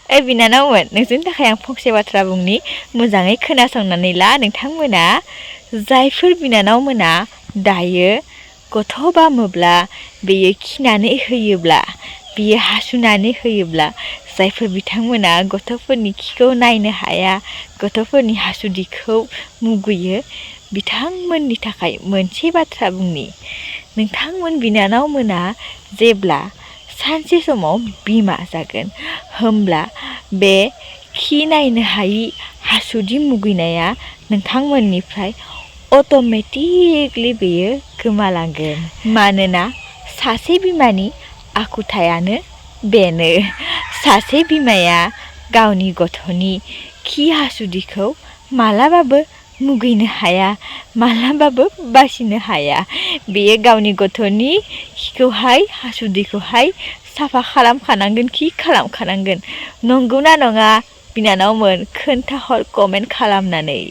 ओइ बिनानावमोन नोंसोरनि थाखाय आं फंसे बाथ्रा बुंनि मोजाङै खोनासंनानै ला नोंथांमोना जायफोर बिनानावमोना दायो गथ' बामोब्ला बेयो खिनानै होयोब्ला बियो हासुनानै होयोब्ला जायफोर बिथांमोना गथ'फोरनि खिखौ नायनो हाया गथ'फोरनि हासुदैखौ मुगैयो बिथांमोननि थाखाय मोनसे बाथ्रा बुंनि नोंथांमोन बिनानावमोना जेब्ला सानसे समाव बिमा जागोन होमब्ला बे खि नायनो हायि हासुदै मुगैनाया नोंथांमोननिफ्राय अट'मेटिकलि बेयो गोमालांगोन मानोना सासे बिमानि आखुथायानो बेनो सासे बिमाया गावनि गथ'नि खि हासुदैखौ मालाबाबो मुगैनो हाया मालाबाबो बासिनो हाया बेयो गावनि गथ'नि खिखौहाय हासुदैखौहाय साफा खालामखानांगोन खि खालामखानांगोन नंगौना नङा बिनानावमोन खोन्थाहर कमेन्ट खालामनानै